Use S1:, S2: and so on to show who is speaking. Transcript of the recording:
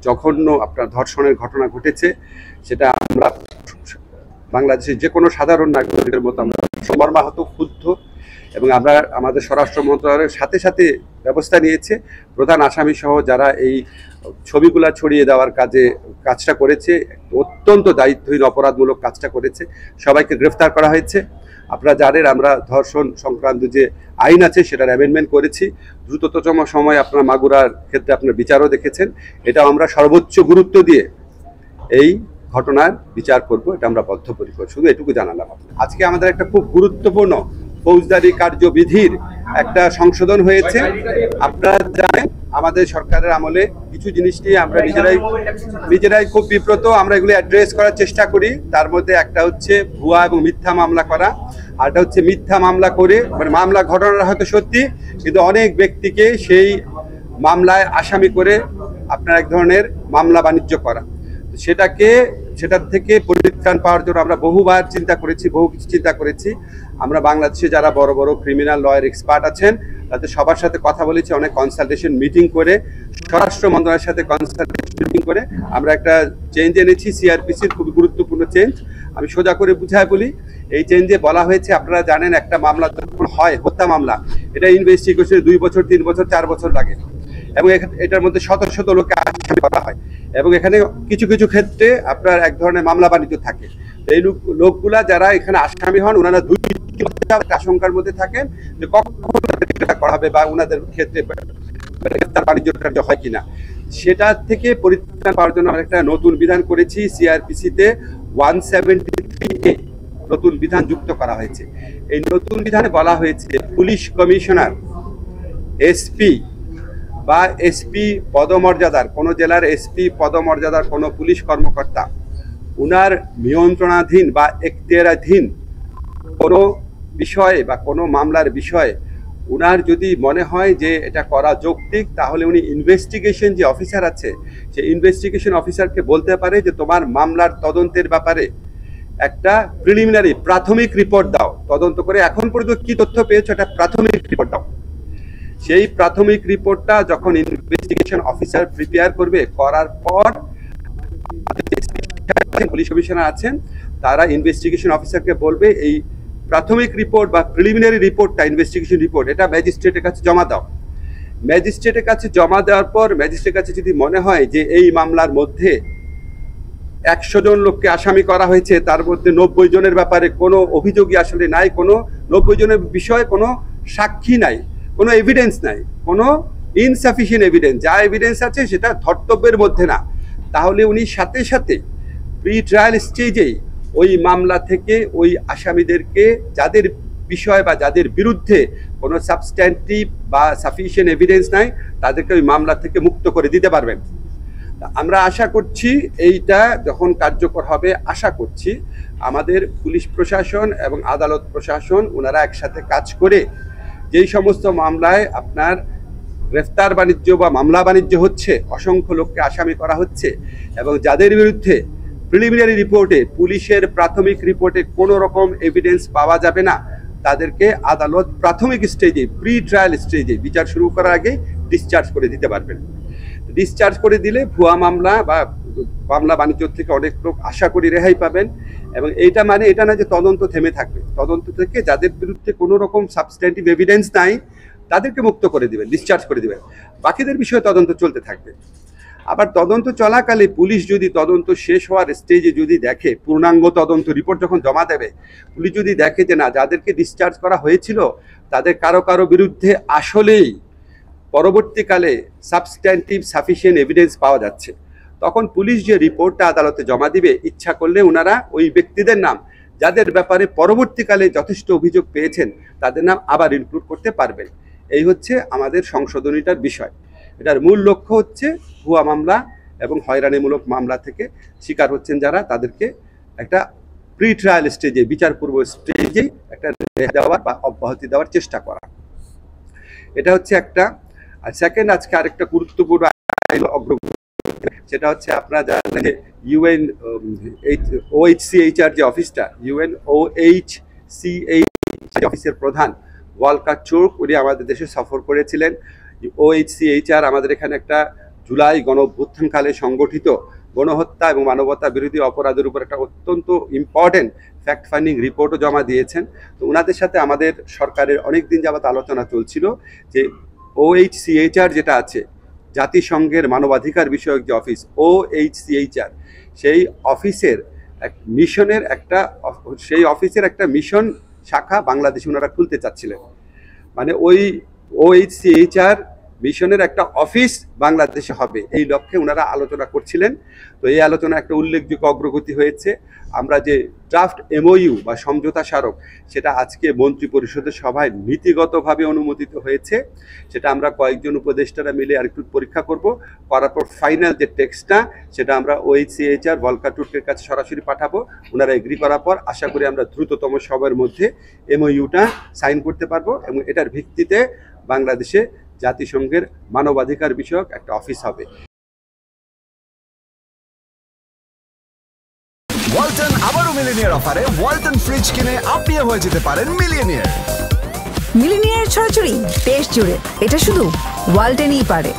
S1: জঘন্য আপনার ধর্ষণের ঘটনা ঘটেছে, সেটা আমরা বাংলাদেশের যে কোনো সাধারণ নাগরিকের মতো আমরা মর্মাহত, ক্ষুব্ধ, এবং আমরা আমাদের স্বরাষ্ট্র মন্ত্রণালয়ের সাথে সাথে ব্যবস্থা নিয়েছে। প্রধান আসামি সহ যারা এই ছবিগুলা ছড়িয়ে দেওয়ার কাজটা করেছে, অত্যন্ত দায়িত্বহীন অপরাধমূলক কাজটা করেছে, সবাইকে গ্রেফতার করা হয়েছে। আপনারা জানেন আমরা ধর্ষণ সংক্রান্ত যে আইন আছে সেটার অ্যামেন্ডমেন্ট করেছি। দ্রুততম সময় আপনার মাগুরার ক্ষেত্রে আপনার বিচারও দেখেছেন। এটা আমরা সর্বোচ্চ গুরুত্ব দিয়ে এই ঘটনার বিচার করব, এটা আমরা বদ্ধপরিকর। শুধু এটুকু জানালাম। আজকে আমাদের একটা খুব গুরুত্বপূর্ণ ফৌজদারি কার্যবিধির একটা সংশোধন হয়েছে। আপনারা জানেন আমাদের সরকারের আমলে কিছু জিনিস নিয়ে আমরা নিজেরাই খুব বিব্রত, আমরা এগুলো অ্যাড্রেস করার চেষ্টা করি। তার মধ্যে একটা হচ্ছে ভুয়া এবং মিথ্যা মামলা করা, আরটা হচ্ছে মিথ্যা মামলা করে মানে মামলা ঘটনাটা হয়তো সত্যি, কিন্তু অনেক ব্যক্তিকে সেই মামলায় আসামি করে আপনার এক ধরনের মামলা বাণিজ্য করা। সেটার থেকে পরিত্রাণ পাওয়ার জন্য আমরা বহু কিছু চিন্তা করেছি। আমরা বাংলাদেশে যারা বড় বড় ক্রিমিনাল লয়ার এক্সপার্ট আছেন তাদের সবার সাথে কথা বলেছি, অনেক কনসালটেশন মিটিং করে, স্বরাষ্ট্র মন্ত্রণালয়ের সাথে কনসালটেশন মিটিং করে আমরা একটা চেঞ্জ এনেছি। সিআরপিসির খুবই গুরুত্বপূর্ণ চেঞ্জ। আমি সোজা করে বুঝায় বলি, এই চেঞ্জে বলা হয়েছে, আপনারা জানেন একটা মামলা যখন হয়, হত্যা মামলা, এটা ইনভেস্টিগেশনে 2 বছর 3 বছর 4 বছর লাগে, এবং এটার মধ্যে শত শত লোককে আসামি করা হয়, এবং এখানে কিছু কিছু ক্ষেত্রে আপনার এক ধরনের মামলা বাণিজ্য থাকে। এই লোকগুলা যারা এখানে আসামি হন, ওনারা 2 আশঙ্কার মধ্যে থাকেন যে কখন করা হবে বা ওনাদের ক্ষেত্রে বাণিজ্য হয় কিনা। সেটা থেকে পরিত্রাণ পাওয়ার জন্য আমরা একটা নতুন বিধান করেছি। সিআরপিসিতে 173A নতুন বিধান যুক্ত করা হয়েছে। এই নতুন বিধানে বলা হয়েছে পুলিশ কমিশনার, এসপি বা এসপি পদমর্যাদার, কোনো জেলার এসপি পদমর্যাদার কোনো পুলিশ কর্মকর্তা, উনার নিয়ন্ত্রণাধীন বা এখতিয়ারাধীন কোনো বিষয়ে বা কোনো মামলার বিষয়ে উনার যদি মনে হয় যে এটা করা যৌক্তিক, তাহলে উনি ইনভেস্টিগেশন যে অফিসার আছে সেই ইনভেস্টিগেশন অফিসারকে বলতে পারে যে তোমার মামলার তদন্তের ব্যাপারে একটা প্রিলিমিনারি প্রাথমিক রিপোর্ট দাও, তদন্ত করে এখন পর্যন্ত কি তথ্য পেয়েছো এটা প্রাথমিক রিপোর্ট দাও। সেই প্রাথমিক রিপোর্টটা যখন ইনভেস্টিগেশন অফিসার প্রিপেয়ার করবে, করার পর পুলিশ কমিশনার আছেন তারা ইনভেস্টিগেশন অফিসারকে বলবে এই প্রাথমিক রিপোর্ট বা প্রিলিমিনারি রিপোর্টটা, ইনভেস্টিগেশন রিপোর্ট, এটা ম্যাজিস্ট্রেটের কাছে জমা দাও। ম্যাজিস্ট্রেটের কাছে জমা দেওয়ার পর ম্যাজিস্ট্রেটের কাছে যদি মনে হয় যে এই মামলার মধ্যে 100 জন লোককে আসামি করা হয়েছে, তার মধ্যে 90 জনের ব্যাপারে কোনো অভিযোগই আসলে নাই, কোনো 90 জনের বিষয়ে কোনো সাক্ষী নাই, কোনো এভিডেন্স নাই, কোনো ইনসাফিসিয়েন্ট এভিডেন্স, যা এভিডেন্স আছে সেটা ধর্তব্যের মধ্যে না, তাহলে উনি সাথে সাথে প্রি ট্রায়াল স্টেজেই ওই মামলা থেকে ওই আসামিদেরকে, যাদের বিষয় বা যাদের বিরুদ্ধে কোনো সাবস্ট্যান্টিভ বা সাফিসিয়েন্ট এভিডেন্স নাই, তাদেরকে ওই মামলা থেকে মুক্ত করে দিতে পারবেন। আমরা আশা করছি এইটা যখন কার্যকর হবে, আশা করছি আমাদের পুলিশ প্রশাসন এবং আদালত প্রশাসন ওনারা একসাথে কাজ করে যেই সমস্ত মামলায় আপনার গ্রেফতার বাণিজ্য বা মামলা বাণিজ্য হচ্ছে, অসংখ্য লোককে আসামি করা হচ্ছে, এবং যাদের বিরুদ্ধে প্রিলিমিনারি রিপোর্টে, পুলিশের প্রাথমিক রিপোর্টে কোনো রকম এভিডেন্স পাওয়া যাবে না, তাদেরকে আদালত প্রাথমিক স্টেজে, প্রি ট্রায়াল স্টেজে, বিচার শুরু করার আগে ডিসচার্জ করে দিতে পারবেন। ডিসচার্জ করে দিলে ভুয়া মামলা বা মামলা বাণিজ্য থেকে অনেক লোক আশা করি রেহাই পাবেন। এবং এইটা মানে এটা না যে তদন্ত থেমে থাকবে, তদন্ত থেকে যাদের বিরুদ্ধে কোনো রকম সাবস্ট্যান্টিভ এভিডেন্স নাই তাদেরকে মুক্ত করে দিবেন, ডিসচার্জ করে দিবেন, বাকিদের বিষয়ে তদন্ত চলতে থাকবে। আবার তদন্ত চলাকালে পুলিশ যদি তদন্ত শেষ হওয়ার স্টেজে যদি দেখে, পূর্ণাঙ্গ তদন্ত রিপোর্ট যখন জমা দেবে, পুলিশ যদি দেখে যে না, যাদেরকে ডিসচার্জ করা হয়েছিল তাদের কারো কারো বিরুদ্ধে আসলেই পরবর্তীকালে সাবস্ট্যান্টিভ সাফিসিয়েন্ট এভিডেন্স পাওয়া যাচ্ছে, তখন পুলিশ যে রিপোর্টটা আদালতে জমা দিবে, ইচ্ছা করলে ওনারা ওই ব্যক্তিদের নাম, যাদের ব্যাপারে পরবর্তীকালে যথেষ্ট অভিযোগ পেয়েছেন, তাদের নাম আবার ইনক্লুড করতে পারবেন। এই হচ্ছে আমাদের সংশোধনীটার বিষয়। এটার মূল লক্ষ্য হচ্ছে ভুয়া মামলা এবং হয়রানিমূলক মামলা থেকে শিকার হচ্ছেন যারা, তাদেরকে একটা প্রি ট্রায়াল স্টেজে, বিচারপূর্ব স্টেজে একটা রেহাই দেওয়ার বা অব্যাহতি দেওয়ার চেষ্টা করা। এটা হচ্ছে একটা। আর সেকেন্ড, আজকে আরেকটা গুরুত্বপূর্ণ অগ্রগতি, সেটা হচ্ছে আপনারা জানেন ইউএন OHCHR যে অফিসটা, UNOHCHR অফিসের প্রধান ওয়ালকার চোর্ক, উনি আমাদের দেশে সফর করেছিলেন। OHCHR আমাদের এখানে একটা জুলাই গণঅভ্যুত্থানকালে সংগঠিত গণহত্যা এবং মানবতা বিরোধী অপরাধের উপর একটা অত্যন্ত ইম্পর্টেন্ট ফ্যাক্ট ফাইন্ডিং রিপোর্টও জমা দিয়েছেন। তো ওনাদের সাথে আমাদের সরকারের অনেক দিন যাবত আলোচনা চলছিল যে OHCHR যেটা আছে, জাতিসংঘের মানবাধিকার বিষয়ক যে অফিস OHCHR, সেই অফিসের একটা মিশন শাখা বাংলাদেশে ওনারা খুলতে চাচ্ছিলেন। মানে ওই OHCHR মিশনের একটা অফিস বাংলাদেশে হবে, এই লক্ষ্যে ওনারা আলোচনা করছিলেন। তো এই আলোচনা একটা উল্লেখযোগ্য অগ্রগতি হয়েছে। আমরা যে ড্রাফট MOU বা সমঝোতা স্মারক, সেটা আজকে মন্ত্রী পরিষদের সভায় নীতিগতভাবে অনুমোদিত হয়েছে। সেটা আমরা কয়েকজন উপদেষ্টারা মিলে আরেকটু পরীক্ষা করার পর ফাইনাল যে টেক্সটটা, সেটা আমরা OHCHR ভলকার টুর্কের কাছে সরাসরি পাঠাবো। ওনারা এগ্রি করার পর আশা করি আমরা দ্রুততম সময়ের মধ্যে MOUটা সাইন করতে পারবো এবং এটার ভিত্তিতে বাংলাদেশে জাতিসংঘের মানবাধিকার বিষয়ক একটা অফিস হবে।
S2: ওয়ালটন আবারও মিলিনিয়ার অফারে ওয়ালটন ফ্রিজ কিনে আপনিও হয়ে যেতে পারেন মিলিয়নিয়ার।
S3: মিলিনিয়ার ছড়াছড়ি দেশ জুড়ে, এটা শুধু ওয়ালটনই পারে।